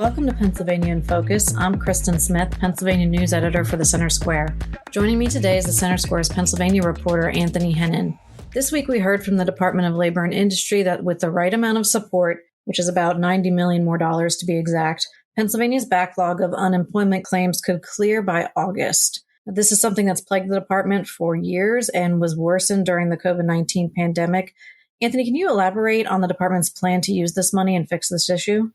Welcome to Pennsylvania in Focus. I'm Kristen Smith, Pennsylvania News Editor for the Center Square. Joining me today is the Center Square's Pennsylvania reporter, Anthony Hennon. This week we heard from the Department of Labor and Industry that with the right amount of support, which is about $90 million more to be exact, Pennsylvania's backlog of unemployment claims could clear by August. This is something that's plagued the department for years and was worsened during the COVID-19 pandemic. Anthony, can you elaborate on the department's plan to use this money and fix this issue?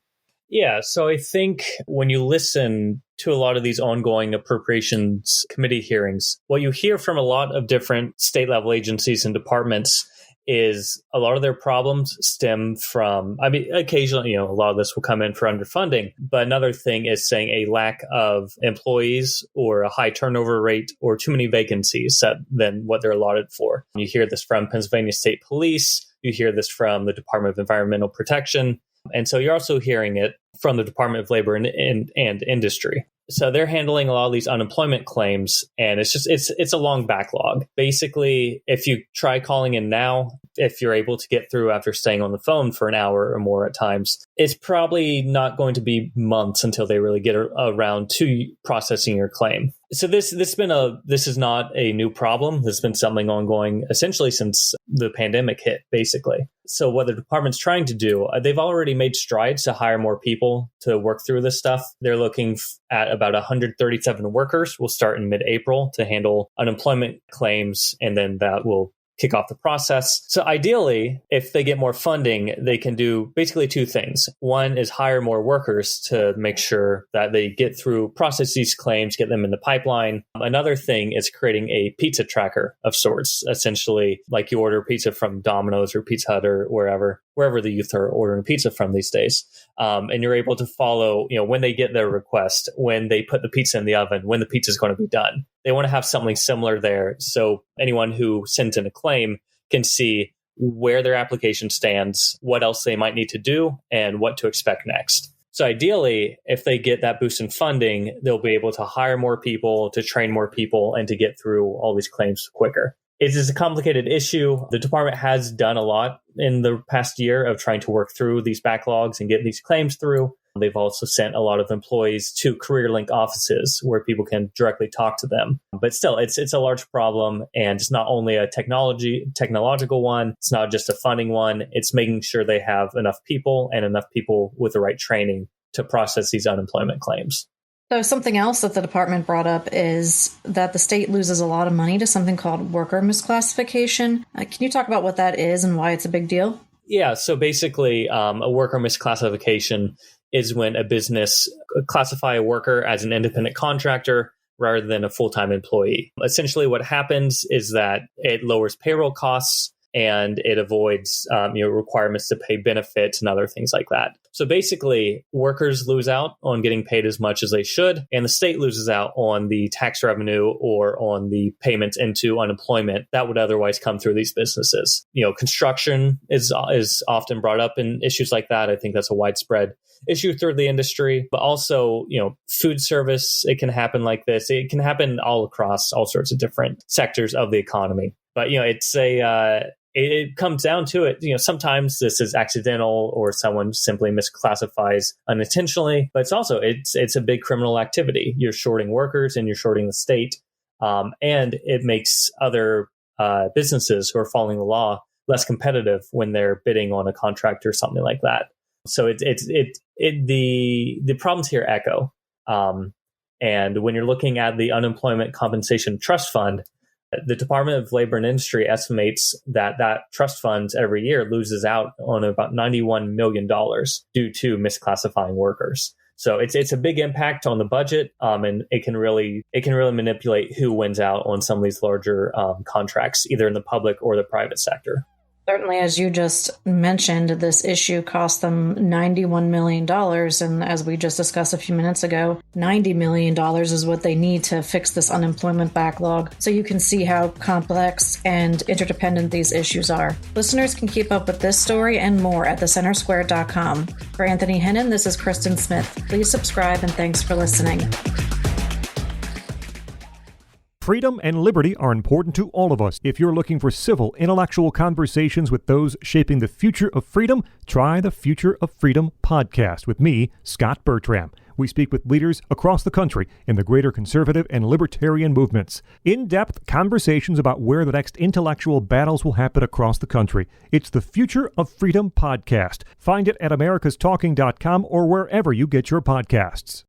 Yeah, so I think when you listen to a lot of these ongoing Appropriations Committee hearings, what you hear from a lot of different state level agencies and departments is a lot of their problems stem from, occasionally, a lot of this will come in for underfunding, but another thing is saying a lack of employees or a high turnover rate or too many vacancies than what they're allotted for. You hear this from Pennsylvania State Police, you hear this from the Department of Environmental Protection, and so you're also hearing it from the Department of Labor and Industry. So they're handling a lot of these unemployment claims, and it's a long backlog. Basically, if you try calling in now, if you're able to get through after staying on the phone for an hour or more at times, it's probably not going to be months until they really get around to processing your claim. So this is not a new problem. This has been something ongoing essentially since the pandemic hit, basically. So what the department's trying to do, they've already made strides to hire more people to work through this stuff. They're looking at about 137 workers. Will start in mid-April to handle unemployment claims, and then that will kick off the process. So ideally, if they get more funding, they can do basically two things. One is hire more workers to make sure that they get through, process these claims, get them in the pipeline. Another thing is creating a pizza tracker of sorts, essentially like you order pizza from Domino's or Pizza Hut or wherever the youth are ordering pizza from these days. And you're able to follow, when they get their request, when they put the pizza in the oven, when the pizza is going to be done. They want to have something similar there. So anyone who sends in a claim can see where their application stands, what else they might need to do, and what to expect next. So ideally, if they get that boost in funding, they'll be able to hire more people, to train more people, and to get through all these claims quicker. It is a complicated issue. The department has done a lot in the past year of trying to work through these backlogs and get these claims through. They've also sent a lot of employees to CareerLink offices where people can directly talk to them. But still, it's a large problem, and it's not only a technological one. It's not just a funding one. It's making sure they have enough people and enough people with the right training to process these unemployment claims. So something else that the department brought up is that the state loses a lot of money to something called worker misclassification. Can you talk about what that is and why it's a big deal? Yeah, so basically a worker misclassification is when a business classify a worker as an independent contractor rather than a full-time employee. Essentially what happens is that it lowers payroll costs and it avoids requirements to pay benefits and other things like that. So basically, workers lose out on getting paid as much as they should, and the state loses out on the tax revenue or on the payments into unemployment that would otherwise come through these businesses. Construction is often brought up in issues like that. I think that's a widespread issue through the industry, but also, food service, it can happen like this. It can happen all across all sorts of different sectors of the economy. But, it comes down to it. Sometimes this is accidental or someone simply misclassifies unintentionally, but it's a big criminal activity. You're shorting workers and you're shorting the state. And it makes other businesses who are following the law less competitive when they're bidding on a contract or something like that. So the problems here echo. And when you're looking at the Unemployment Compensation Trust Fund, the Department of Labor and Industry estimates that trust fund every year loses out on about $91 million due to misclassifying workers. So it's a big impact on the budget, and it can really manipulate who wins out on some of these larger contracts, either in the public or the private sector. Certainly, as you just mentioned, this issue cost them $91 million. And as we just discussed a few minutes ago, $90 million is what they need to fix this unemployment backlog. So you can see how complex and interdependent these issues are. Listeners can keep up with this story and more at thecentersquare.com. For Anthony Hennon, this is Kristen Smith. Please subscribe and thanks for listening. Freedom and liberty are important to all of us. If you're looking for civil, intellectual conversations with those shaping the future of freedom, try the Future of Freedom podcast with me, Scott Bertram. We speak with leaders across the country in the greater conservative and libertarian movements. In-depth conversations about where the next intellectual battles will happen across the country. It's the Future of Freedom podcast. Find it at americastalking.com or wherever you get your podcasts.